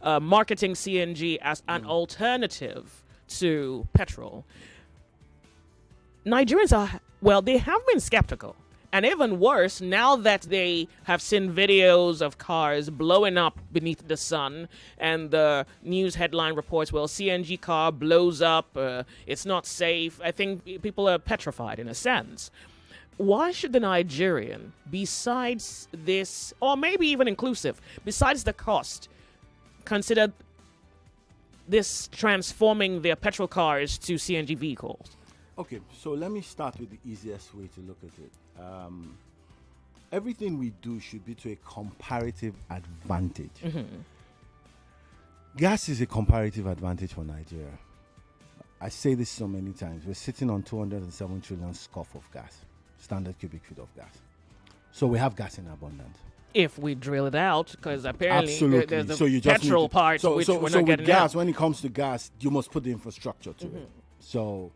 marketing CNG as an alternative to petrol. Nigerians they have been skeptical. And even worse, now that they have seen videos of cars blowing up beneath the sun, and the news headline reports, CNG car blows up, it's not safe. I think people are petrified in a sense. Why should the Nigerian, besides this, or maybe even inclusive, besides the cost, consider this transforming their petrol cars to CNG vehicles? Okay, so let me start with the easiest way to look at it. Everything we do should be to a comparative advantage. Gas is a comparative advantage for Nigeria. I say this so many times. We're sitting on 207 trillion scoff of gas, standard cubic feet of gas. So we have gas in abundance. If we drill it out, because apparently absolutely. there's a petrol part which we're not getting gas, out. when it comes to gas, you must put the infrastructure to it. So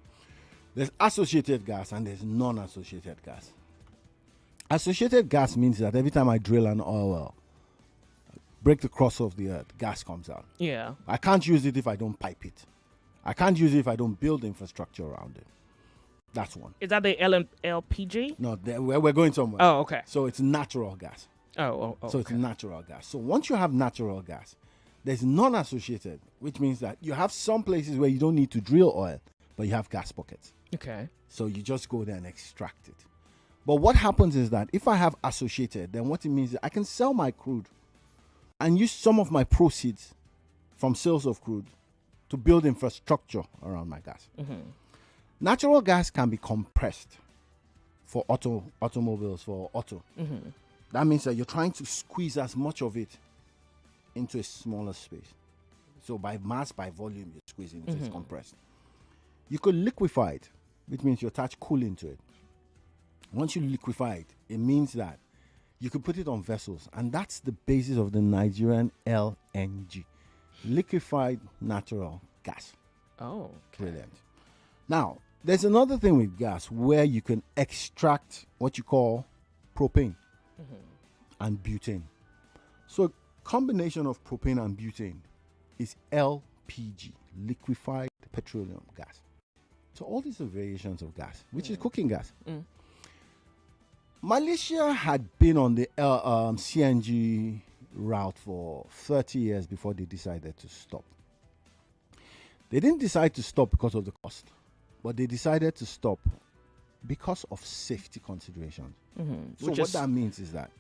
there's associated gas and there's non-associated gas. Associated gas means that every time I drill an oil well, break the crust of the earth, gas comes out. Yeah. I can't use it if I don't pipe it. I can't use it if I don't build infrastructure around it. That's one. Is that the LPG? No, we're going somewhere. Oh, okay. So it's natural gas. Oh, So it's natural gas. So once you have natural gas, there's non-associated, which means that you have some places where you don't need to drill oil, but you have gas pockets. Okay. So you just go there and extract it. But what happens is that if I have associated, then what it means is I can sell my crude and use some of my proceeds from sales of crude to build infrastructure around my gas. Natural gas can be compressed for automobiles, for auto. That means that you're trying to squeeze as much of it into a smaller space. So by mass, by volume, you're squeezing it, it's compressed. You could liquefy it, which means you attach cooling to it. Once you liquefy it, it means that you could put it on vessels, and that's the basis of the Nigerian LNG, liquefied natural gas. Oh, okay. Brilliant. Now, there's another thing with gas where you can extract what you call propane and butane. So, combination of propane and butane is LPG, liquefied petroleum gas. So all these are variations of gas, which is cooking gas. Malaysia had been on the CNG route for 30 years before they decided to stop. They didn't decide to stop because of the cost, but they decided to stop because of safety considerations. So what that means is that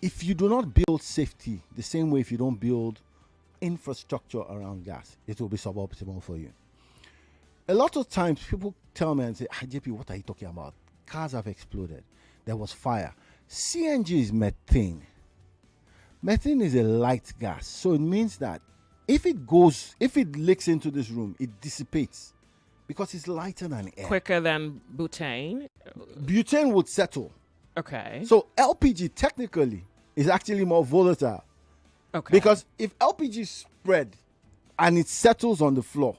if you do not build safety the same way if you don't build infrastructure around gas, it will be suboptimal for you. A lot of times people tell me and say, JP, what are you talking about? Cars have exploded. There was fire. CNG is methane. Methane is a light gas. So it means that if it leaks into this room, it dissipates because it's lighter than air. Quicker than butane? Butane would settle. Okay. So LPG technically is actually more volatile. Okay. Because if LPG spread and it settles on the floor,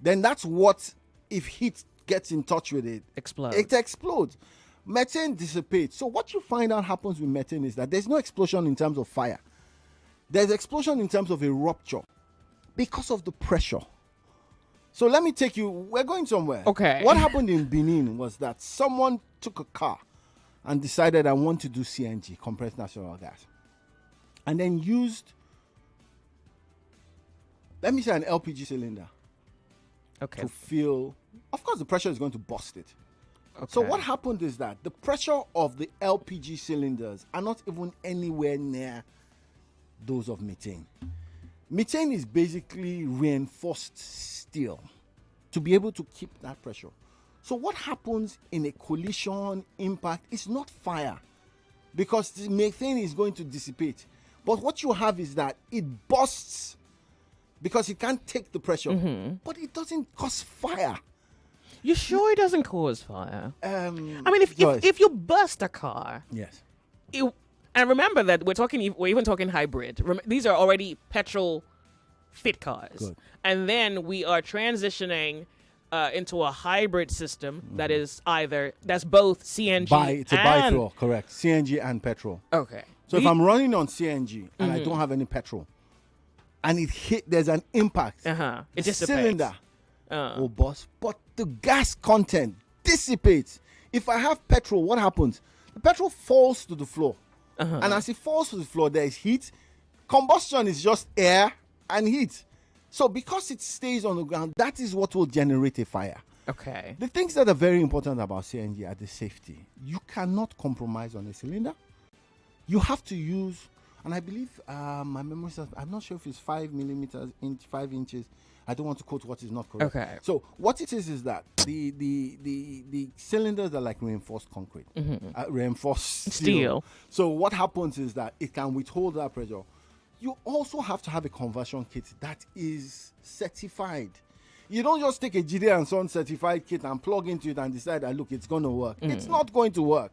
then that's what, if heat gets in touch with it, it explodes. Methane dissipates. So what you find out happens with methane is that there's no explosion in terms of fire. There's explosion in terms of a rupture because of the pressure. So let me take you, we're going somewhere. Okay. What happened in Benin was that someone took a car and decided I want to do CNG, compressed natural gas, and then used, let me say, an LPG cylinder. Okay. To fill, of course, the pressure is going to bust it. Okay. So what happened is that the pressure of the LPG cylinders are not even anywhere near those of methane. Methane is basically reinforced steel to be able to keep that pressure. So what happens in a collision impact is not fire, because the methane is going to dissipate. But what you have is that it bursts because it can't take the pressure, but it doesn't cause fire. You sure it doesn't cause fire? I mean, if you burst a car, yes, and remember that we're even talking hybrid. These are already petrol fit cars. Good. And then we are transitioning into a hybrid system that is that's both CNG it's a bi-fuel, correct. CNG and petrol. Okay. So if I'm running on CNG and I don't have any petrol, and it hit, there's an impact. It the dissipates. cylinder will burst, but the gas content dissipates. If I have petrol, what happens? The petrol falls to the floor. And as it falls to the floor, there is heat. Combustion is just air and heat. So because it stays on the ground, that is what will generate a fire. Okay. The things that are very important about CNG are the safety. You cannot compromise on a cylinder. You have to use, and I believe my memory says, I'm not sure if it's 5 millimeters, 5 inches. I don't want to quote what is not correct. Okay. So what it is that the cylinders are like reinforced concrete, reinforced steel. So what happens is that it can withhold that pressure. You also have to have a conversion kit that is certified. You don't just take a GD and Son certified kit and plug into it and decide that, look, it's going to work. It's not going to work.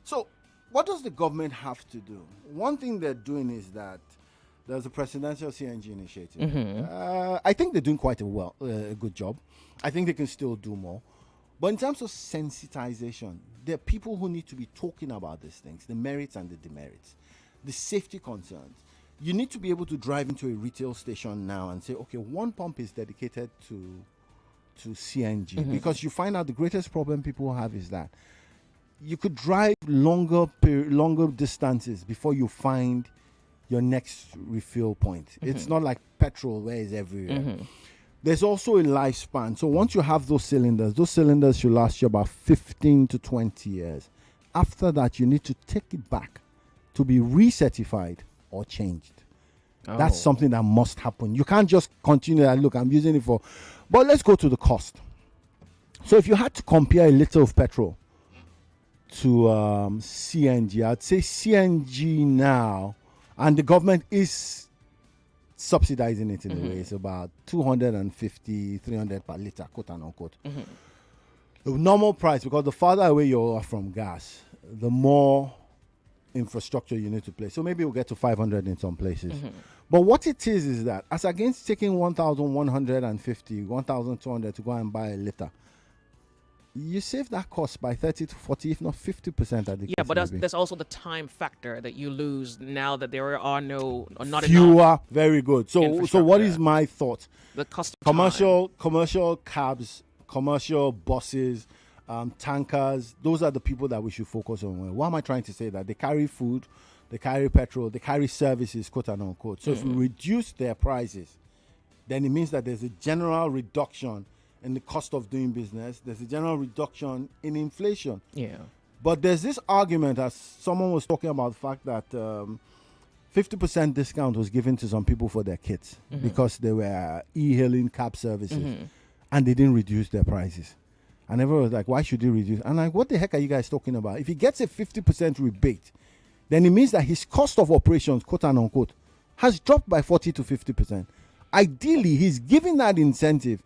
So what does the government have to do? One thing they're doing is that there's a presidential CNG initiative. I think they're doing quite a good job. I think they can still do more. But in terms of sensitization, there are people who need to be talking about these things, the merits and the demerits, the safety concerns. You need to be able to drive into a retail station now and say, okay, one pump is dedicated to CNG. Because you find out the greatest problem people have is that you could drive longer distances before you find your next refill point. It's not like petrol where it's everywhere. There's also a lifespan. So once you have those cylinders should last you about 15 to 20 years. After that, you need to take it back to be recertified or changed. That's something that must happen. You can't just continue that, look, I'm using it for... But let's go to the cost. So if you had to compare a liter of petrol to CNG, I'd say CNG now, and the government is subsidizing it in a way, it's about 250, 300 per liter, quote and unquote. The normal price, because the farther away you are from gas, the more infrastructure you need to place. So maybe we'll get to 500 in some places. But what it is that, as against taking 1,150, 1,200 to go and buy a liter, you save that cost by 30 to 40, if not 50% at the Yeah, but there's also the time factor that you lose now that there are not fewer enough. Very good. So what is my thought? The cost of commercial cabs, commercial buses, tankers, those are the people that we should focus on. What am I trying to say? That they carry food, they carry petrol, they carry services, quote and unquote. So if we reduce their prices, then it means that there's a general reduction in the cost of doing business. There's a general reduction in inflation. Yeah. But there's this argument, as someone was talking about, the fact that 50% discount was given to some people for their kits because they were e-hailing cab services and they didn't reduce their prices. And everyone was like, why should he reduce? And like, what the heck are you guys talking about? If he gets a 50% rebate, then it means that his cost of operations, quote and unquote, has dropped by 40 to 50%. Ideally, he's giving that incentive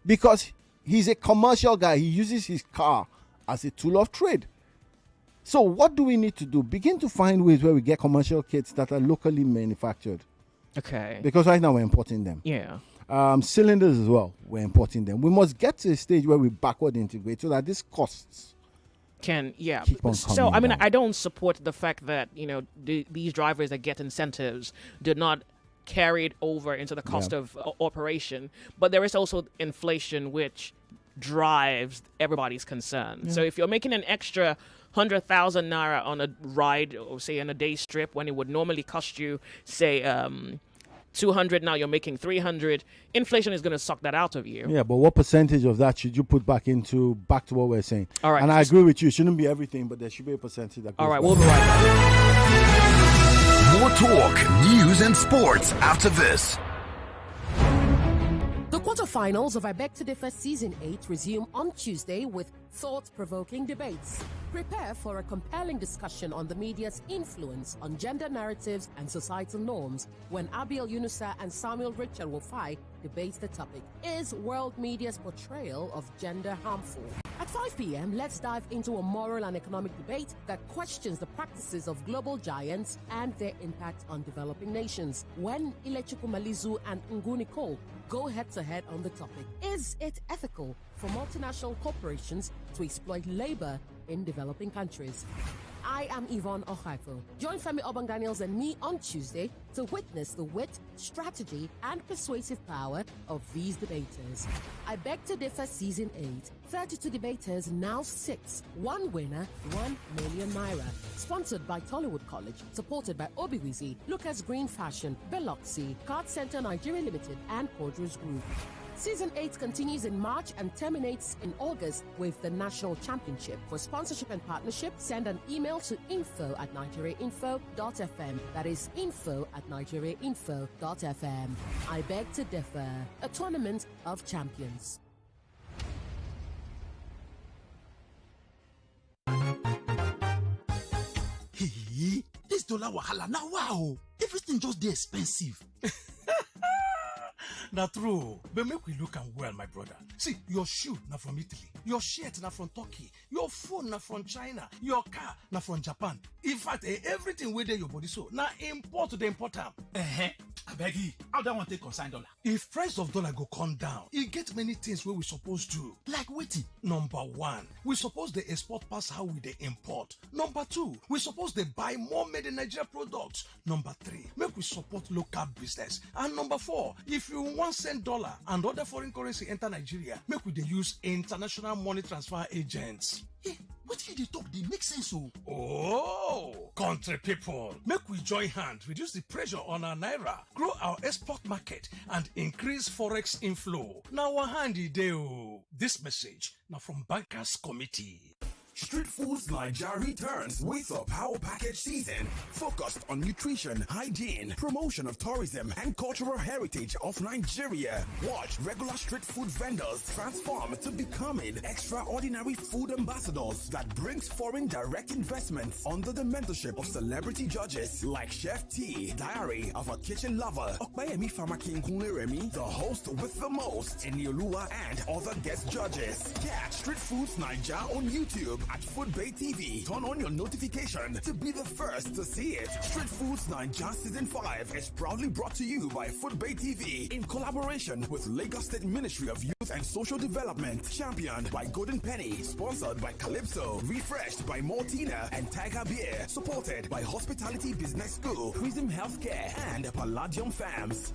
because he's a commercial guy. He uses his car as a tool of trade. So what do we need to do? Begin to find ways where we get commercial kits that are locally manufactured. Okay. Because right now we're importing them. Yeah. Cylinders as well, we're importing them. We must get to a stage where we backward integrate so that these costs keep on so I mean, down. I don't support the fact that these drivers that get incentives do not carry it over into the cost of operation, but there is also inflation which drives everybody's concern. So if you're making an extra 100,000 naira on a ride, or say on a day trip, when it would normally cost you, say 200, now you're making 300, inflation is going to suck that out of you. Yeah, but what percentage of that should you put back to what we're saying? All right. And I agree with you, it shouldn't be everything, but there should be a percentage that goes All right, back. we'll be right back. More talk, news, and sports after this. The quarterfinals of I Beg to Differ Season 8 resume on Tuesday with thought-provoking debates. Prepare for a compelling discussion on the media's influence on gender narratives and societal norms when Abiel Yunusa and Samuel Richard Wofai debate the topic, is world media's portrayal of gender harmful? At 5 p.m., let's dive into a moral and economic debate that questions the practices of global giants and their impact on developing nations. When Ilechukwu Malizu and Ngu Nicole go head-to-head on the topic, is it ethical for multinational corporations to exploit labor in developing countries? I am Yvonne Ohaifo. Join Femi Obang-Daniels and me on Tuesday to witness the wit, strategy, and persuasive power of these debaters. I Beg to Differ Season 8. 32 debaters, now 6. One winner, 1 million naira. Sponsored by Tollywood College, supported by Obiwizi, Lucas Green Fashion, Biloxi, Card Center Nigeria Limited, and Quadros Group. Season 8 continues in March and terminates in August with the National Championship. For sponsorship and partnership, send an email to info@nigeriainfo.fm. That is info@nigeriainfo.fm. I Beg to Differ, a tournament of champions. Hey, this dollar wahala now wow. Everything just dey expensive. Na true, but make we look am well, my brother. See, your shoe na from Italy, your shirt na from Turkey, your phone na from China, your car na from Japan. In fact, everything wey dey your body so na import to the import am. Abeg, how that one take consign dollar? If price of dollar go come down, e get many things wey we suppose do. Like wetin? Number 1, we suppose dey export pass how we dey import. Number 2, we suppose dey buy more made in Nigeria products. Number 3, make we support local business. And number 4, if you wan send dollar and other foreign currency enter Nigeria, make we dey use international money transfer agents. Hey, what you dey talk dey make sense o. Oh, country people, make we join hand reduce the pressure on our naira, grow our export market, and increase forex inflow. Na our hand e dey o. This message now from Bankers Committee. Street Foods Nigeria returns with a power package season focused on nutrition, hygiene, promotion of tourism, and cultural heritage of Nigeria. Watch regular street food vendors transform to becoming extraordinary food ambassadors that brings foreign direct investments under the mentorship of celebrity judges like Chef T, Diary of a Kitchen Lover, Okpayemi Famakin Kunleremi, the host with the most, Eniolua, and other guest judges. Catch Street Foods Nigeria on YouTube at Foodbay TV. Turn on your notification to be the first to see it. Street Foods Nigeria Season 5 is proudly brought to you by Foodbay TV in collaboration with Lagos State Ministry of Youth and Social Development. Championed by Golden Penny. Sponsored by Calypso. Refreshed by Maltina and Tiger Beer. Supported by Hospitality Business School, Prism Healthcare, and Palladium Farms.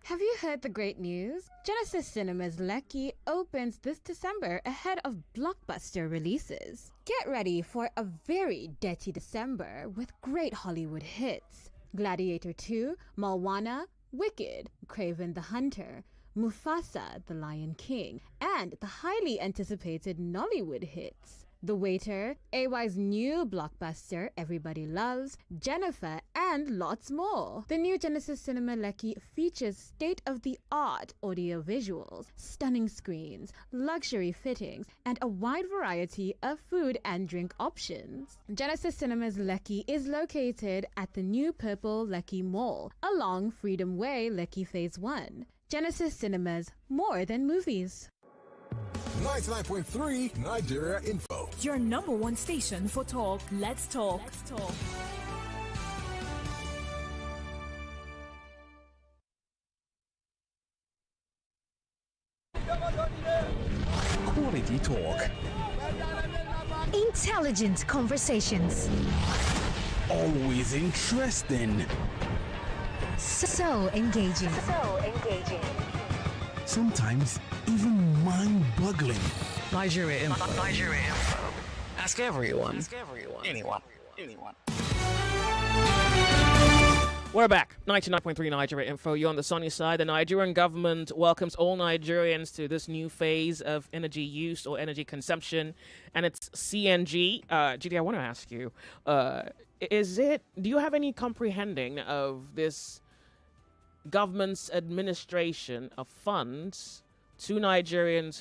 Have you heard the great news? Genesis Cinemas Lekki opens this December ahead of blockbuster releases. Get ready for a very dirty December with great Hollywood hits. Gladiator 2, Moana, Wicked, Craven the Hunter, Mufasa, The Lion King, and the highly anticipated Nollywood hits. The Waiter, AY's new blockbuster Everybody Loves, Jennifer, and lots more. The new Genesis Cinema Lekki features state-of-the-art audio visuals, stunning screens, luxury fittings, and a wide variety of food and drink options. Genesis Cinemas Lekki is located at the new Purple Lekki Mall, along Freedom Way, Lekki Phase 1. Genesis Cinemas, more than movies. 99.3 Nigeria Info. Your number one station for talk. Let's talk. Let's talk. Quality talk. Intelligent conversations. Always interesting. So engaging. Sometimes even mind-boggling. Nigeria Info. Nigeria Info. Ask everyone. Anyone. We're back. 99.3 Nigeria Info. You're on the sunny side. The Nigerian government welcomes all Nigerians to this new phase of energy use or energy consumption, and it's CNG. GD, I want to ask you, do you have any comprehending of this government's administration of funds to Nigerians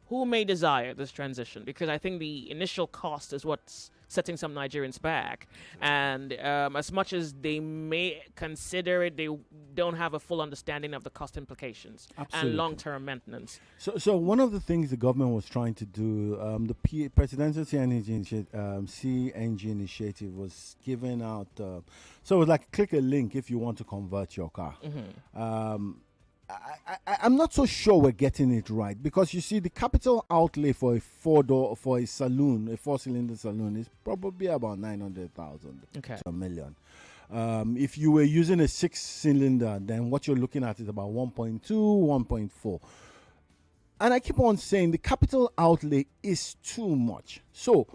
who may desire this transition? Because I think the initial cost is what's setting some Nigerians back, and as much as they may consider it, they don't have a full understanding of the cost implications and long-term maintenance. So one of the things the government was trying to do, the presidential CNG initiative was giving out. So it was like click a link if you want to convert your car. I'm not so sure we're getting it right, because you see the capital outlay for a for a saloon, a 4-cylinder saloon, is probably about 900,000 Okay. to a million. If you were using a 6-cylinder, then what you're looking at is about 1.2, 1.4. And I keep on saying the capital outlay is too much. So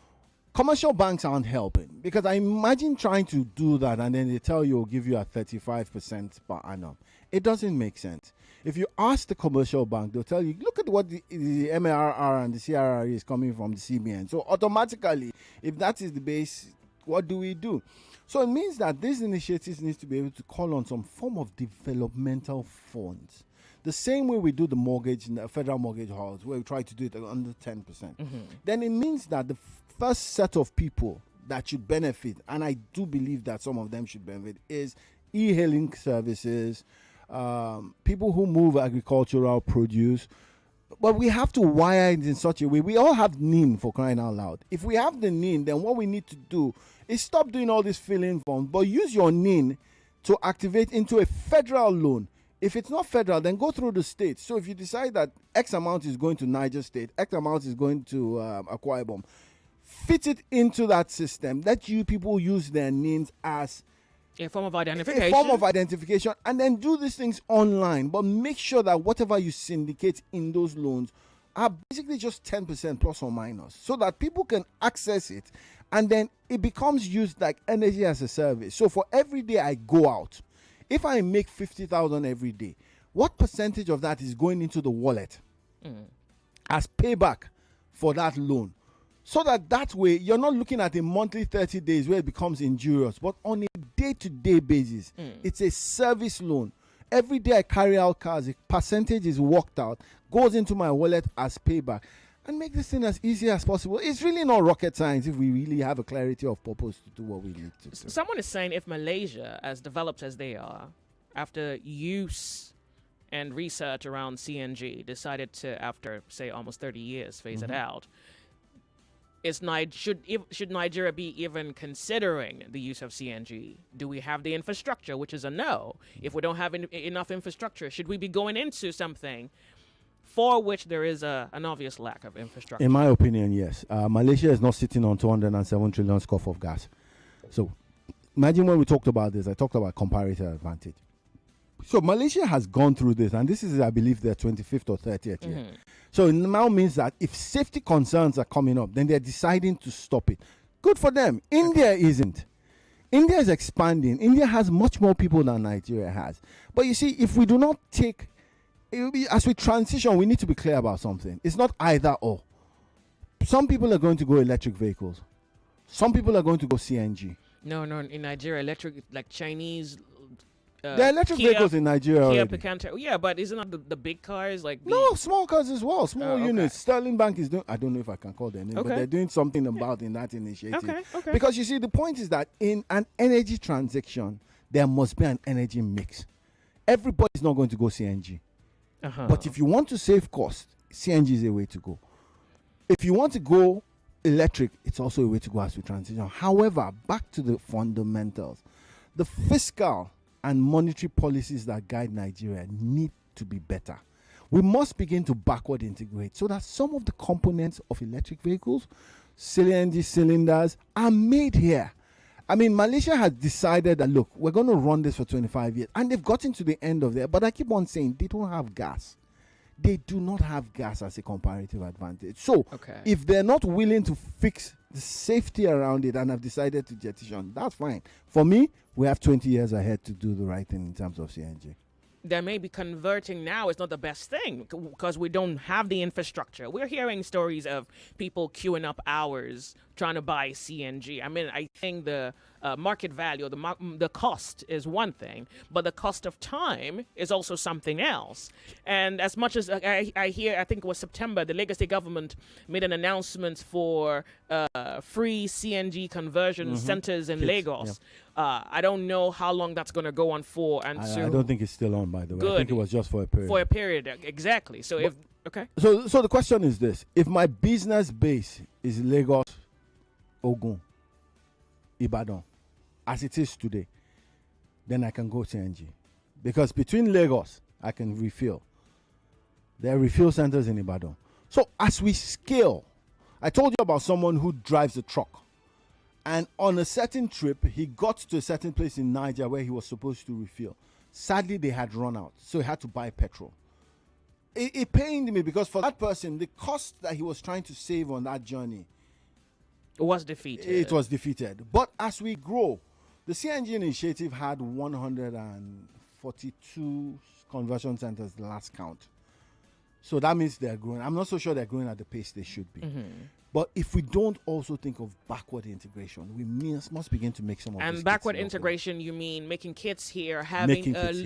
commercial banks aren't helping, because I imagine trying to do that and then they tell you, give you a 35% per annum. It doesn't make sense. If you ask the commercial bank, they'll tell you, look at what the MRR and the CRR is coming from the CBN. So automatically, if that is the base, what do we do? So it means that these initiatives need to be able to call on some form of developmental funds. The same way we do the mortgage in the federal mortgage halls, where we try to do it under 10%. Then it means that the first set of people that should benefit, and I do believe that some of them should benefit, is e-hailing services, people who move agricultural produce. But we have to wire it in such a way. We all have NIN, for crying out loud. If we have the NIN, then what we need to do is stop doing all this filling forms, but use your NIN to activate into a federal loan. If it's not federal, then go through the state. So if you decide that X amount is going to Niger State, X amount is going to Akwa Ibom, fit it into that system. Let you people use their NINs as a form of identification. A form of identification, and then do these things online. But make sure that whatever you syndicate in those loans are basically just 10% plus or minus, so that people can access it, and then it becomes used like energy as a service. So for every day I go out, if I make 50,000 every day, what percentage of that is going into the wallet as payback for that loan? So that way, you're not looking at a monthly 30 days where it becomes injurious, but on a day-to-day basis. It's a service loan. Every day I carry out cars, a percentage is worked out, goes into my wallet as payback, and make this thing as easy as possible. It's really not rocket science if we really have a clarity of purpose to do what we need to do. Someone is saying if Malaysia, as developed as they are, after use and research around CNG, decided to, after, say, almost 30 years, phase it out, should Nigeria be even considering the use of CNG? Do we have the infrastructure, which is a no? If we don't have enough infrastructure, should we be going into something for which there is an obvious lack of infrastructure? In my opinion, yes. Malaysia is not sitting on 207 trillion scoff of gas. So imagine when we talked about this, I talked about comparative advantage. So Malaysia has gone through this, and this is, I believe, their 25th or 30th year. So it now means that if safety concerns are coming up, then they're deciding to stop it. Good for them. India isn't. India is expanding. India has much more people than Nigeria has. But you see, if we do not take, as we transition, we need to be clear about something. It's not either or. Some people are going to go electric vehicles. Some people are going to go CNG. No, in Nigeria, electric, like Chinese. There are electric vehicles in Nigeria already. Yeah, but isn't that the big cars? No, small cars as well, small units. Sterling Bank is doing, I don't know if I can call their name, but they're doing something about in that initiative. Okay. Because you see, the point is that in an energy transaction, there must be an energy mix. Everybody's not going to go CNG. But if you want to save cost, CNG is a way to go. If you want to go electric, it's also a way to go as we transition. However, back to the fundamentals. The fiscal and monetary policies that guide Nigeria need to be better. We must begin to backward integrate so that some of the components of electric vehicles, CNG cylinders, are made here. I mean, Malaysia has decided that, look, we're going to run this for 25 years. And they've gotten to the end of it. But I keep on saying they don't have gas. They do not have gas as a comparative advantage. So if they're not willing to fix the safety around it and have decided to jettison, that's fine. For me, we have 20 years ahead to do the right thing in terms of CNG. There may be converting now is not the best thing because we don't have the infrastructure. We're hearing stories of people queuing up hours trying to buy CNG. I mean, I think the market value, the cost is one thing, but the cost of time is also something else. And as much as I hear, I think it was September, the Lagos State government made an announcement for free CNG conversion centers in Lagos. I don't know how long that's going to go on for. And I don't think it's still on, by the way. Good. I think it was just for a period. For a period, exactly. So So the question is this. If my business base is Lagos, Ogun, Ibadan, as it is today, then I can go CNG. Because between Lagos I can refill. There are refill centers in Ibadan. So as we scale, I told you about someone who drives a truck. And on a certain trip, he got to a certain place in Niger where he was supposed to refill. Sadly, they had run out, so he had to buy petrol. It pained me because for that person, the cost that he was trying to save on that journey was defeated. It was defeated. But as we grow, the CNG initiative had 142 conversion centers the last count. So that means they're growing. I'm not so sure they're growing at the pace they should be. But if we don't also think of backward integration, we must begin to make some of these And backward integration, you mean making kits here,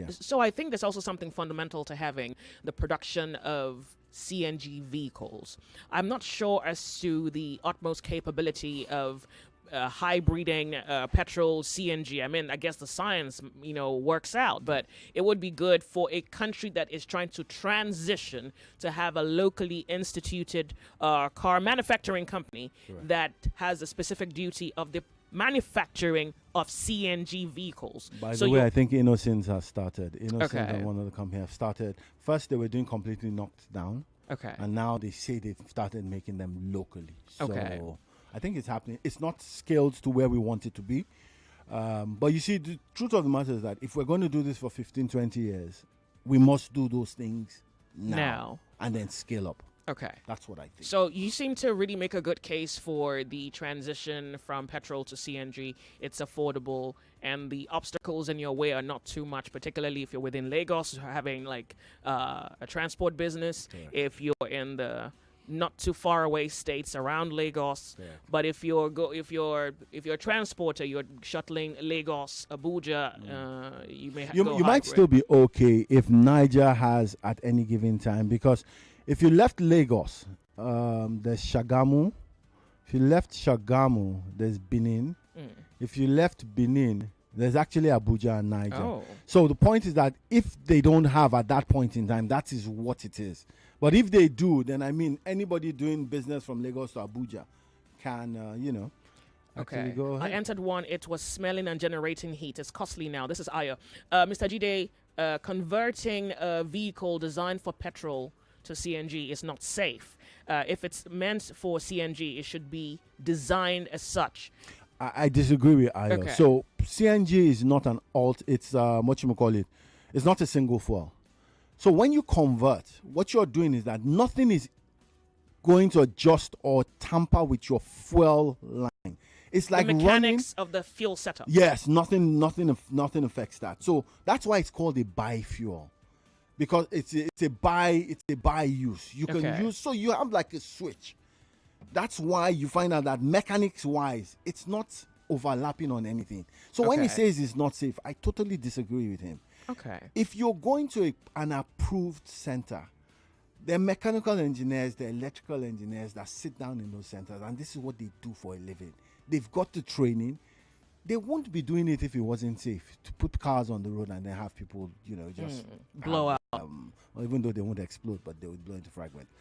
So I think there's also something fundamental to having the production of CNG vehicles. I'm not sure as to the utmost capability of hybriding petrol CNG. I mean, I guess the science, works out, but it would be good for a country that is trying to transition to have a locally instituted car manufacturing company that has a specific duty of the manufacturing of CNG vehicles. By the way, I think Innocence has started. Innocence and one other company have started. First, they were doing completely knocked down. And now they say they've started making them locally. So I think it's happening. It's not scaled to where we want it to be. But you see, the truth of the matter is that if we're going to do this for 15, 20 years, we must do those things now. And then scale up. That's what I think. So you seem to really make a good case for the transition from petrol to CNG. It's affordable, and the obstacles in your way are not too much, particularly if you're within Lagos, having like a transport business. If you're in the not too far away states around Lagos, but if you're a transporter, you're shuttling Lagos, Abuja, you might still be okay if Niger has at any given time, because if you left Lagos, there's Shagamu. If you left Shagamu, there's Benin. If you left Benin, there's actually Abuja and Niger. So the point is that if they don't have at that point in time, that is what it is. But if they do, then I mean, anybody doing business from Lagos to Abuja can, actually go ahead. I entered one. It was smelling and generating heat. It's costly now. This is Aya. Mr. Jide, converting a vehicle designed for petrol to CNG is not safe. If it's meant for CNG, it should be designed as such. I disagree with Ayo. So CNG is not an alt. It's it's not a single fuel. So when you convert, what you're doing is that nothing is going to adjust or tamper with your fuel line. It's like the mechanics of the fuel setup. Yes, nothing affects that. So that's why it's called a biofuel, because it's a bi use. You can use, so you have like a switch. That's why you find out that mechanics wise, it's not overlapping on anything. So when he says it's not safe, I totally disagree with him. If you're going to an approved center, there are mechanical engineers, there are electrical engineers that sit down in those centers, and this is what they do for a living. They've got the training. They won't be doing it if it wasn't safe, to put cars on the road and then have people, just blow out. Or even though they won't explode, but they would blow into fragments.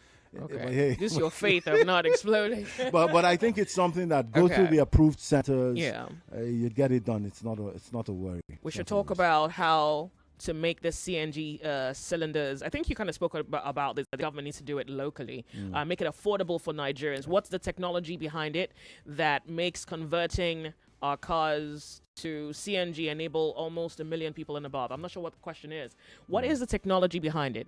This is your faith of not exploding. but I think it's something that go through the approved centers. You get it done. It's not a worry. We should talk about how to make the CNG cylinders. I think you kind of spoke about this. The government needs to do it locally. Make it affordable for Nigerians. What's the technology behind it that makes converting our cars to CNG enable almost 1 million people and above? I'm not sure what the question is. What is the technology behind it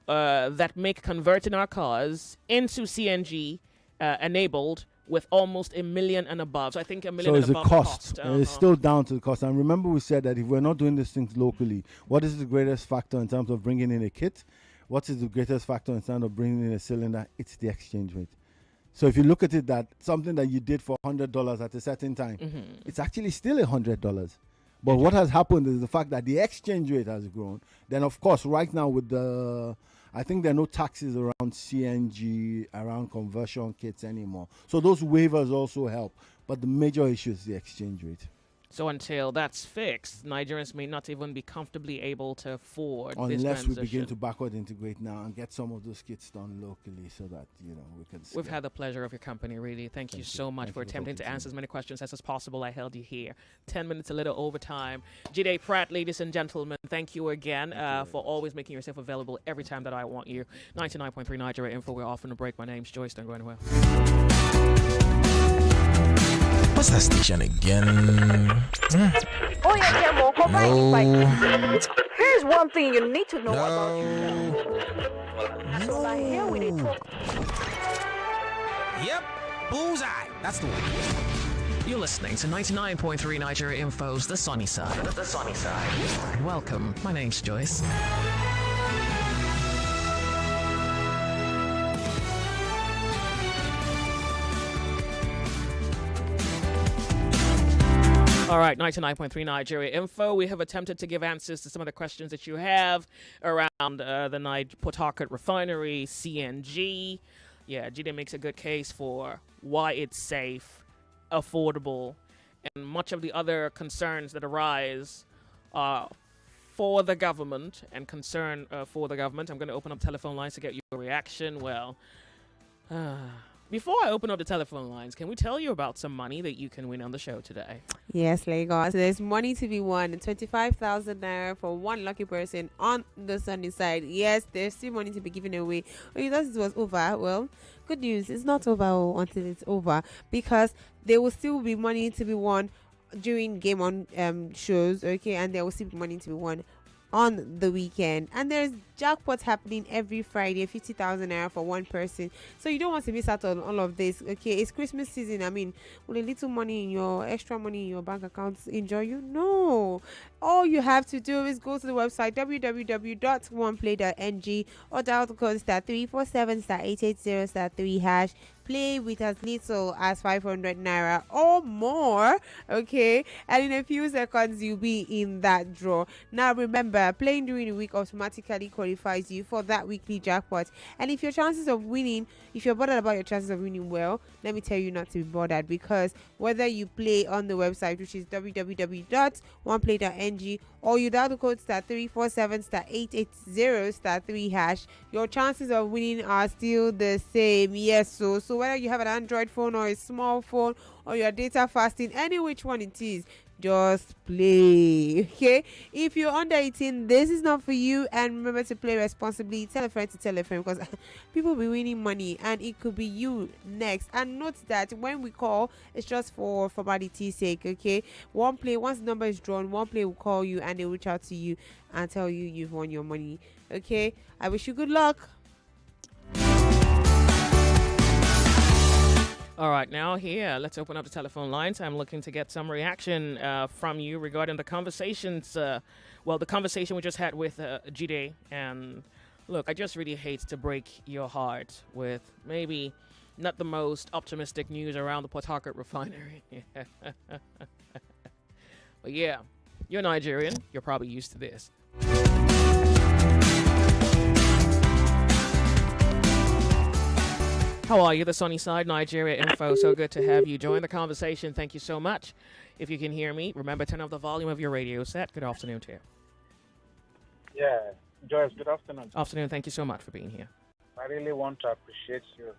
that make converting our cars into CNG enabled with almost 1 million and above? So I think 1 million and above. So it's a cost. It's still down to the cost. And remember, we said that if we're not doing these things locally, what is the greatest factor in terms of bringing in a kit? What is the greatest factor in terms of bringing in a cylinder? It's the exchange rate. So if you look at it, that something that you did for $100 at a certain time, it's actually still $100. But what has happened is the fact that the exchange rate has grown. Then, of course, right now with I think there are no taxes around CNG, around conversion kits anymore. So those waivers also help. But the major issue is the exchange rate. So until that's fixed, Nigerians may not even be comfortably able to afford this Unless we transition. begin to backward integrate now and get some of those kits done locally so that, we can We've scale. had the pleasure of your company, really. Thank you so much Thank for you for attempting to talking to answer me. as many questions as is possible. I held you here. 10 minutes, a little overtime. Jide Pratt, ladies and gentlemen, thank you again for always making yourself available every time that I want you. 99.3 Nigeria Info. We're off on a break. My name's Joyce. Don't go anywhere. What's that station again? Oh yeah, Kemo, come back. No. Here's one thing you need to know about yourself. So now here we dey talk. Yep, bullseye. That's the one. You're listening to 99.3 Nigeria Info's The Sunny Side. The Sunny Side. Welcome. My name's Joyce. All right, 99.3 Nigeria Info. We have attempted to give answers to some of the questions that you have around the Port Harcourt refinery, CNG. Yeah, Jide makes a good case for why it's safe, affordable, and much of the other concerns that arise for the government and concern for the government. I'm going to open up telephone lines to get your reaction. Well, before I open up the telephone lines, can we tell you about some money that you can win on the show today? Yes, Lagos. There's money to be won. 25,000 naira for one lucky person on the sunny side. Yes, there's still money to be given away. When you thought it was over, well, good news. It's not over until it's over, because there will still be money to be won during game on shows, okay, and there will still be money to be won on the weekend. And there's jackpots happening every Friday, 50,000 naira for one person. So you don't want to miss out on all of this. Okay, it's Christmas season. I mean, with a little money in your extra money in your bank accounts, enjoy you? No. All you have to do is go to the website www.oneplay.ng or dial the code *347 *880 *3 hash. Play with as little as 500 naira or more, okay, and in a few seconds you'll be in that draw. Now remember, playing during the week automatically qualifies you for that weekly jackpot. And if you're bothered about your chances of winning, well, let me tell you not to be bothered, because whether you play on the website, which is www.oneplay.ng, or you dial the code *347 *880 *3 hash, your chances of winning are still the same. Yes, so whether you have an Android phone or a small phone or your data fasting, any which one it is, just play. Okay, if you're under 18, this is not for you. And remember to play responsibly. Tell a friend to tell a friend, because people be winning money and it could be you next. And note that when we call, it's just for formality's sake. Okay, once the number is drawn, one play will call you and they'll reach out to you and tell you you've won your money. Okay, I wish you good luck. All right, now here, let's open up the telephone lines. I'm looking to get some reaction from you regarding the conversations, the conversation we just had with Jide. And look, I just really hate to break your heart with maybe not the most optimistic news around the Port Harcourt refinery. But yeah, you're Nigerian. You're probably used to this. How are you? The Sunny Side, Nigeria Info. So good to have you join the conversation. Thank you so much. If you can hear me, remember, turn off the volume of your radio set. Good afternoon to you. Yeah, Joyce, good afternoon. Afternoon. Thank you so much for being here. I really want to appreciate you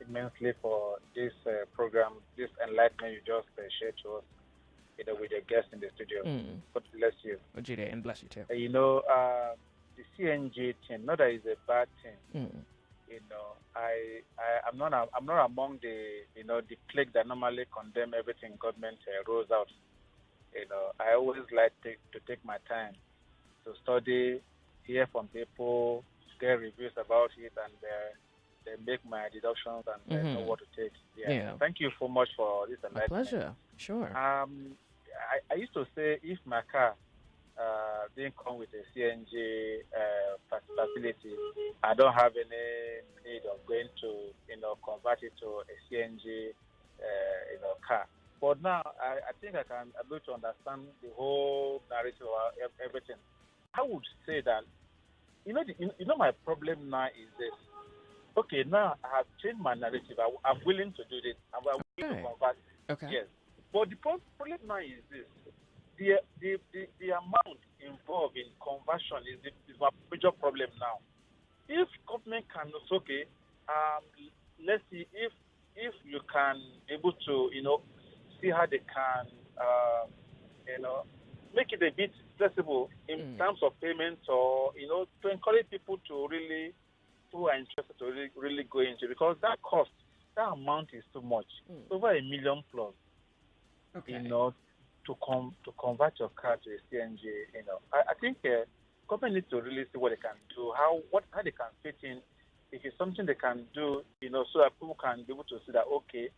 immensely for this program, this enlightenment you just shared to us, with your guests in the studio. God bless you. Jide, and bless you too. The CNG thing, not that it's a bad thing. I'm not among the plague that normally condemn everything government rolls out. I always like to take my time to study, hear from people, get reviews about it, and then make my deductions and know what to take. Yeah. Thank you so much for this enlightenment. My pleasure. Sure. I used to say if my car didn't come with a CNG facility, I don't have any need of going to convert it to a CNG car. But now I think I can able to understand the whole narrative of everything. I would say that my problem now is this. Okay, now I have changed my narrative. I'm willing to do this. I'm willing to convert. Okay. Yes. But the problem now is this. the amount involved in conversion is a major problem now. If government can, okay, let's see if you can able to, see how they can, make it a bit flexible in terms of payments, or to encourage people to really, who are interested to really go into, because that amount is too much, over $1 million plus. Okay. To convert your car to a CNG, I think government needs to really see what they can do, how they can fit in. If it's something they can do, so that people can be able to see that, okay,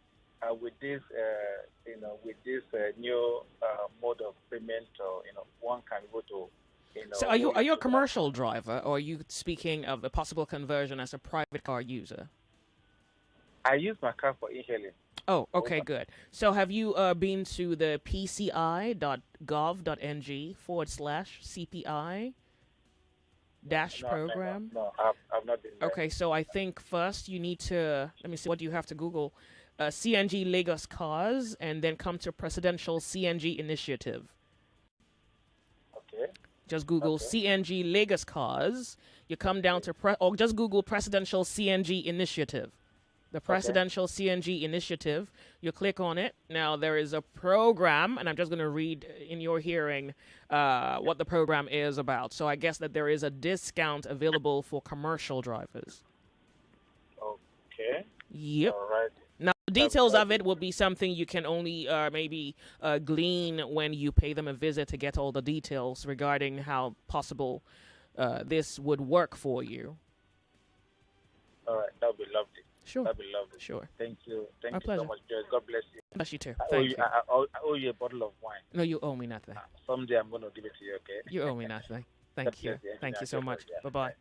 with this, new mode of payment, or one can go to. So are you a commercial driver, or are you speaking of a possible conversion as a private car user? I use my car for e-hailing. Oh, okay, good. So have you been to the pci.gov.ng/CPI program? No, I've not been there. Okay, so I think first you need to, let me see, what do you have to Google? CNG Lagos cars, and then come to Presidential CNG Initiative. Okay. Just Google CNG Lagos cars. You come down to, or just Google Presidential CNG Initiative. The Presidential CNG Initiative. You click on it. Now, there is a program, and I'm just going to read in your hearing what the program is about. So I guess that there is a discount available for commercial drivers. Okay. Yep. All right. Now, the details of it will be something you can only maybe glean when you pay them a visit to get all the details regarding how possible this would work for you. All right. That would be lovely. Sure. That'd be lovely. Sure. Thank you. Thank My you pleasure. so much, Joyce. God bless you. Bless you too. I Thank you. I owe you a bottle of wine. No, you owe me nothing. Someday I'm going to give it to you, okay? You owe me nothing. Thank you. Thank you so much. Bye-bye.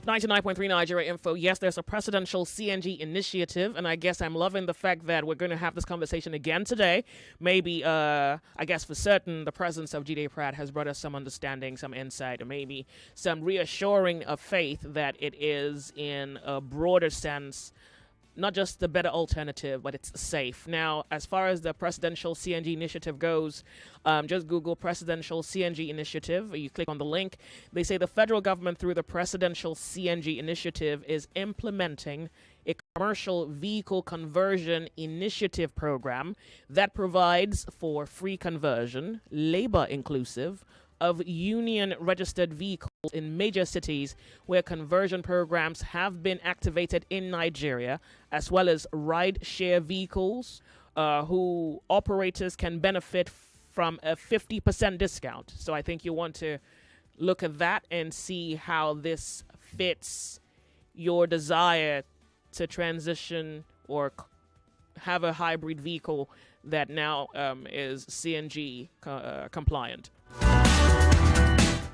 99.3 Nigeria Info. Yes, there's a presidential CNG initiative, and I guess I'm loving the fact that we're going to have this conversation again today. Maybe, I guess for certain, the presence of Jide Pratt has brought us some understanding, some insight, or maybe some reassuring of faith that it is, in a broader sense, not just the better alternative, but it's safe. Now, as far as the Presidential CNG Initiative goes, just Google Presidential CNG Initiative. You click on the link. They say the federal government, through the Presidential CNG Initiative, is implementing a commercial vehicle conversion initiative program that provides for free conversion, labor inclusive, of union-registered vehicles in major cities where conversion programs have been activated in Nigeria, as well as ride-share vehicles who operators can benefit from a 50% discount. So I think you want to look at that and see how this fits your desire to transition or have a hybrid vehicle that now is CNG compliant.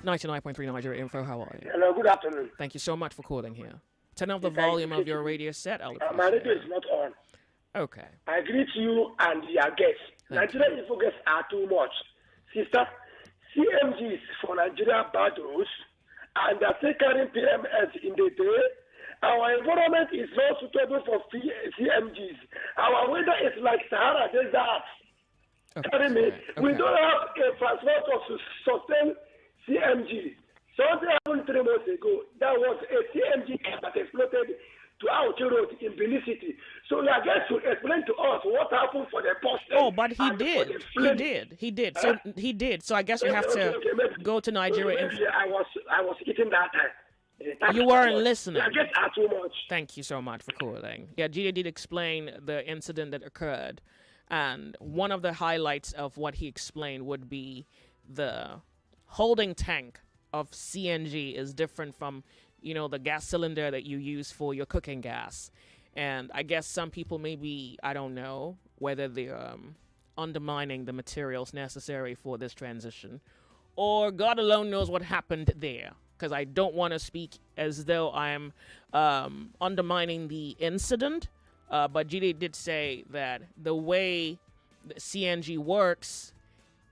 99.3 Nigeria Info, how are you? Hello, good afternoon. Thank you so much for calling here. Turn up the volume of your radio set. My radio is not on. Okay. I greet you and your guests. Nigerian info guests are too much. Sister, CMGs for Nigeria bad roads, and they're still carrying PMS in the day. Our environment is not suitable for CMGs. Our weather is like Sahara Desert. Carry me. We don't have a transport to sustain CMG. Something happened 3 months ago. There was a CMG car that exploded to Auchi Road in Benin City. So you are going to explain to us what happened for the post. Oh, but he did. He did. So he did. So I guess you have to go to Nigeria. I was eating that time. You weren't listening. I guess too much. Thank you so much for calling. Yeah, Jide did explain the incident that occurred. And one of the highlights of what he explained would be the holding tank of CNG is different from, the gas cylinder that you use for your cooking gas. And I guess some people maybe, I don't know, whether they're undermining the materials necessary for this transition, or God alone knows what happened there. Because I don't want to speak as though I'm undermining the incident. But Jide did say that the way the CNG works,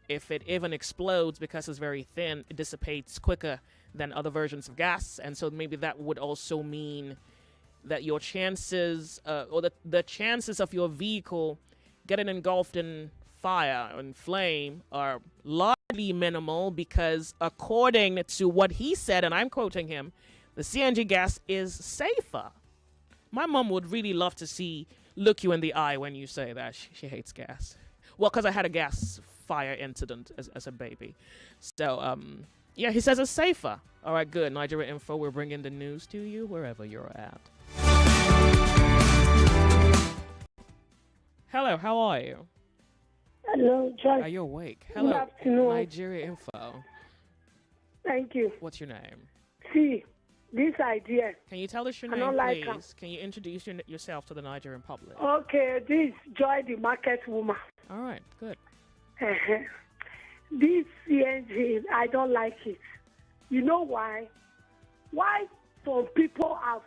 if it even explodes because it's very thin, it dissipates quicker than other versions of gas. And so maybe that would also mean that your chances, or the chances of your vehicle getting engulfed in fire and flame are largely minimal because, according to what he said, and I'm quoting him, the CNG gas is safer. My mom would really love to look you in the eye when you say that. She hates gas. Well, because I had a gas fire incident as a baby. So, yeah, he says it's safer. All right, good. Nigeria Info, we're bringing the news to you wherever you're at. Hello, how are you? Hello, Joyce. Are you awake? Good Hello, afternoon. Nigeria Info. Thank you. What's your name? See, this idea. Can you tell us your I name, don't like please? Can you introduce yourself to the Nigerian public? Okay, this is Joy, the market woman. All right, good. This CNG, I don't like it. You know why? Why some people have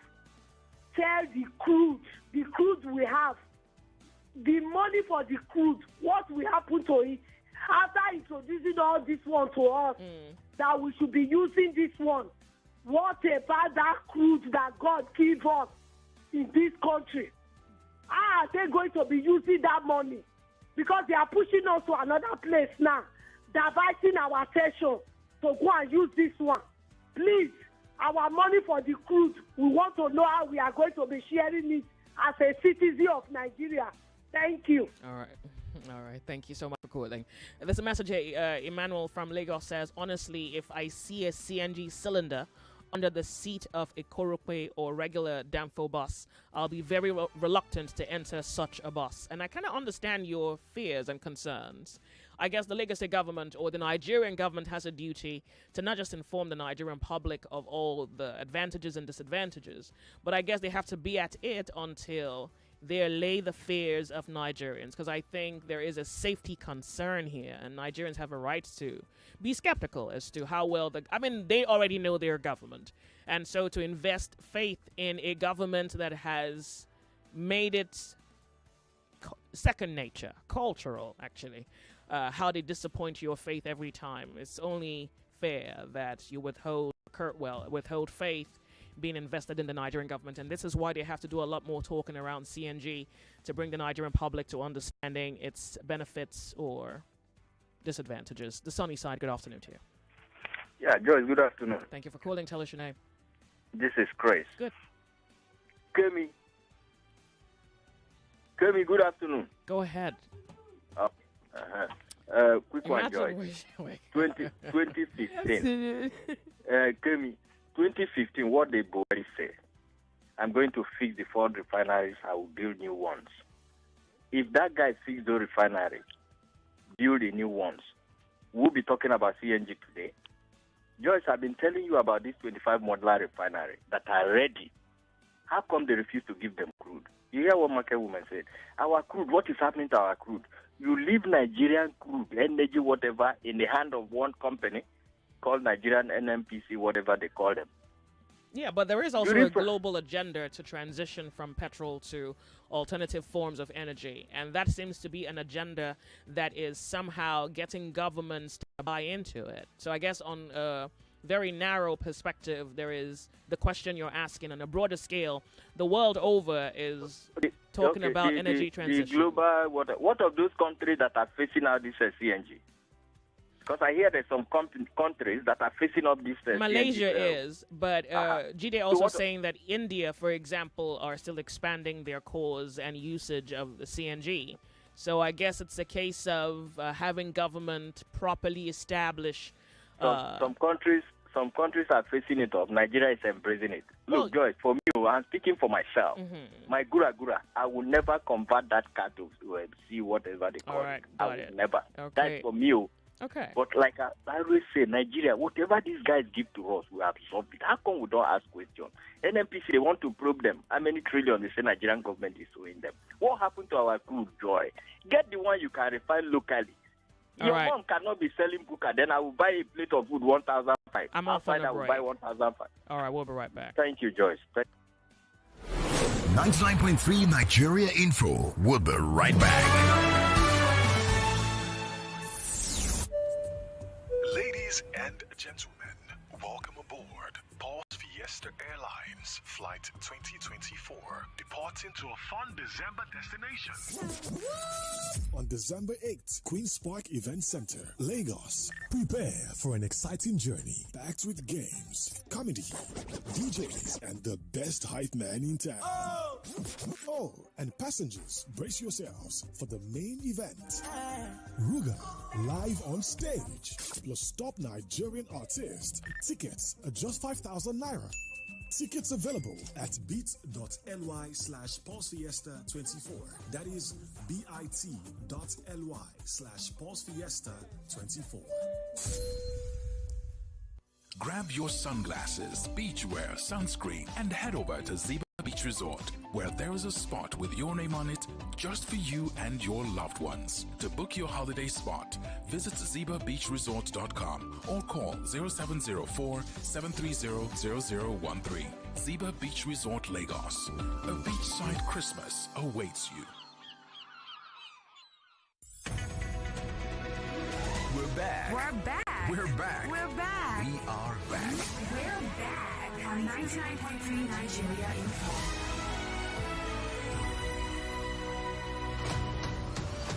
sell the crude we have, the money for the crude, what will happen to it after introducing all this one to us, that we should be using this one. What about that crude that God gave us in this country? How are they going to be using that money? Because they are pushing us to another place now, diverting our attention to go and use this one. Please, our money for the crude, we want to know how we are going to be sharing it as a citizen of Nigeria. Thank you. All right. All right. Thank you so much for calling. There's a message here. Emmanuel from Lagos says, honestly, if I see a CNG cylinder under the seat of a Korope or regular Danfo bus, I'll be very reluctant to enter such a bus. And I kind of understand your fears and concerns. I guess the Lagos State government or the Nigerian government has a duty to not just inform the Nigerian public of all the advantages and disadvantages, but I guess they have to be at it until they allay the fears of Nigerians, because I think there is a safety concern here, and Nigerians have a right to be skeptical as to how well they already know their government, and so to invest faith in a government that has made it second nature, cultural, actually, how they disappoint your faith every time. It's only fair that you withhold faith being invested in the Nigerian government, and this is why they have to do a lot more talking around CNG to bring the Nigerian public to understanding its benefits or disadvantages. The sunny side, good afternoon to you. Yeah, Joyce, good afternoon. Thank you for calling. Tell us your name. This is Chris. Good. Kemi, good afternoon. Go ahead. Quick one, Joyce. 2015. Kemi, 2015, what did Buhari say? I'm going to fix the 4 refineries, I will build new ones. If that guy fixed those refineries, build the new ones, we'll be talking about CNG today. Joyce, I've been telling you about these 25 modular refineries that are ready. How come they refuse to give them crude? You hear what market woman said? Our crude, what is happening to our crude? You leave Nigerian crude, energy, whatever, in the hand of one company called Nigerian NMPC, whatever they call them. Yeah, but there is also a global agenda to transition from petrol to alternative forms of energy. And that seems to be an agenda that is somehow getting governments to buy into it. So I guess on a very narrow perspective, there is the question you're asking. On a broader scale, the world over is talking about energy transition. The global, what of those countries that are facing now this CNG? Because I hear there's some countries that are facing up this. Malaysia is, but Jide also saying that India, for example, are still expanding their cause and usage of the CNG. So I guess it's a case of having government properly establish. Some countries are facing it up. Nigeria is embracing it. Look, Joyce, for me, I'm speaking for myself. My gura, I will never convert that car to see whatever they call it. I will never. Okay. That's for me. Okay. But like I always say, Nigeria, whatever these guys give to us, we absorb it. How come we don't ask questions? NMPC, they want to probe them. How many trillion they say Nigerian government is owing them? What happened to our crude, Joy? Get the one you can refine locally. Your mom cannot be selling buka. Then I will buy a plate of food 1,500. I'm off on a break. I will buy 1,500. All right, we'll be right back. Thank you, Joyce. 99.3 Nigeria Info. We'll be right back. Ladies and gentlemen, welcome aboard Pulse Fiesta. Fiesta Airlines Flight 2024, departing to a fun December destination. On December 8th, Queen's Park Event Center, Lagos. Prepare for an exciting journey packed with games, comedy, DJs, and the best hype man in town. Oh, and passengers, brace yourselves for the main event. Ruga, live on stage, plus top Nigerian artists. Tickets are just 5,000 naira. Tickets available at bit.ly/PulseFiesta24. That is bit.ly/PulseFiesta24. Grab your sunglasses, beachwear, sunscreen, and head over to Ziba Beach Resort, where there is a spot with your name on it just for you and your loved ones. To book your holiday spot, visit zibabeachresort.com or call 0704-730-0013. Ziba Beach Resort, Lagos. A beachside Christmas awaits you. We're back. We're back. We're back. We're back. We are back. We're back on 99.3 Nigeria Info.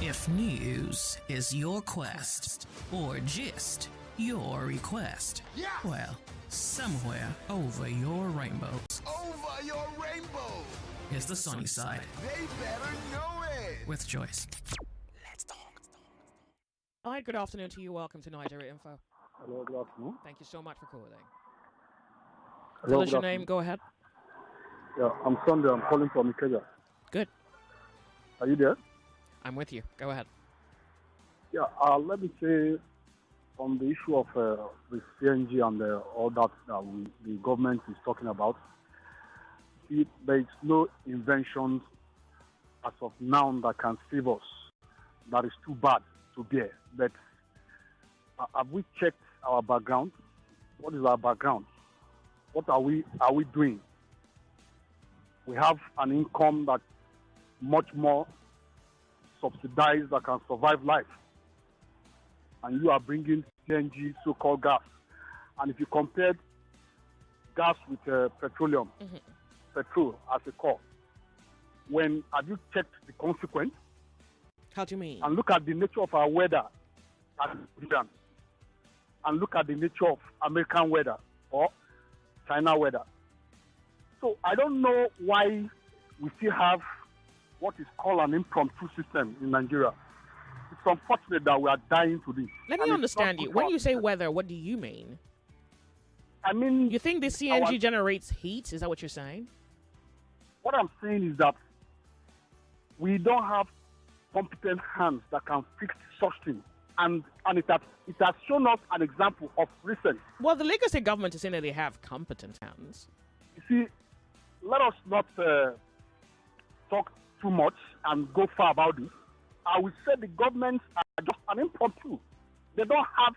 If news is your quest, or gist your request, well, somewhere over your rainbows Over your rainbow. is the sunny side They better know it. with Joyce. Hi, good afternoon to you. Welcome to Nigeria Info. Hello, good afternoon. Thank you so much for calling. Hello, Tell us good your afternoon. name. Go ahead. Yeah, I'm Sunday. I'm calling from Ikeja. Good. Are you there? I'm with you. Go ahead. Yeah, let me say on the issue of the CNG and all that the government is talking about, see, there is no invention as of now that can save us. That is too bad to bear. But have we checked our background? What is our background? What are we doing? We have an income that much more subsidized that can survive life. And you are bringing CNG, so-called gas. And if you compare gas with petroleum, petrol as a core, have you checked the consequence? How do you mean? And look at the nature of our weather and look at the nature of American weather or China weather. So I don't know why we still have what is called an impromptu system in Nigeria. It's unfortunate that we are dying to this. Let me understand you. When you say weather, what do you mean? I mean... You think the CNG generates heat? Is that what you're saying? What I'm saying is that we don't have competent hands that can fix such things. And it has shown us an example of recent. Well, the Lagos State government is saying that they have competent hands. You see, let us not talk too much and go far about this. I would say the governments are just an impromptu. They don't have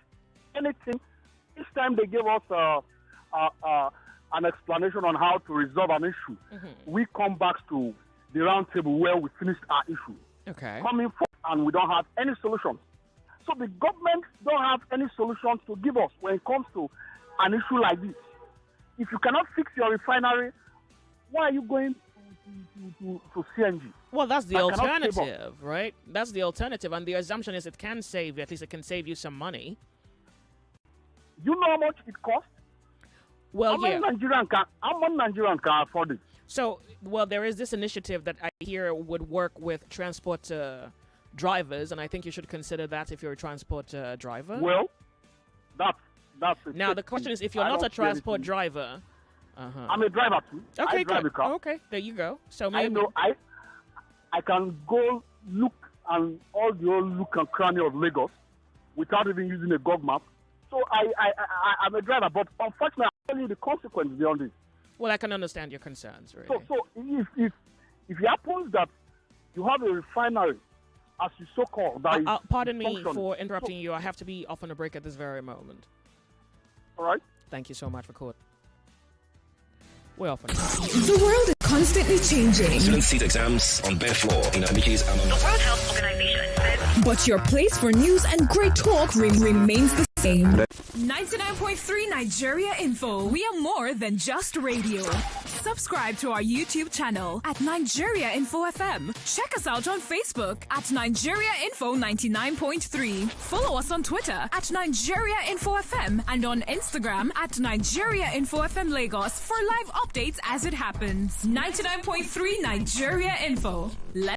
anything. Each time they give us an explanation on how to resolve an issue, we come back to the round table where we finished our issue. Okay. Coming forward and we don't have any solutions. So the government don't have any solutions to give us when it comes to an issue like this. If you cannot fix your refinery, why are you going to CNG? Well, that's the alternative, right? That's the alternative, and the assumption is it can save you. At least it can save you some money. You know how much it costs? Well, how many Nigerians can afford it? So, well, there is this initiative that I hear would work with transport drivers, and I think you should consider that if you're a transport driver. Well, that's now the question is, if you're not a transport driver, I'm a driver too. Okay, I drive a car. Okay, there you go. So maybe I know I can go look and all the old look and cranny of Lagos without even using a Google map. So I'm a driver, but unfortunately, I'm telling you the consequences beyond this. Well, I can understand your concerns, really. So if it happens that you have a refinery, as you so-called, that pardon me for interrupting you. I have to be off on a break at this very moment. All right. Thank you so much for calling. We're off on a break. The world is constantly changing. Student seat exams on bare floor in Amiki's alma mater. The World Health Organization said. But your place for news and great talk remains the Same. 99.3 Nigeria Info. We are more than just radio. Subscribe to our YouTube channel at Nigeria Info FM. Check us out on Facebook at Nigeria Info 99.3. Follow us on Twitter at Nigeria Info FM and on Instagram at Nigeria Info FM Lagos for live updates as it happens. 99.3 Nigeria Info.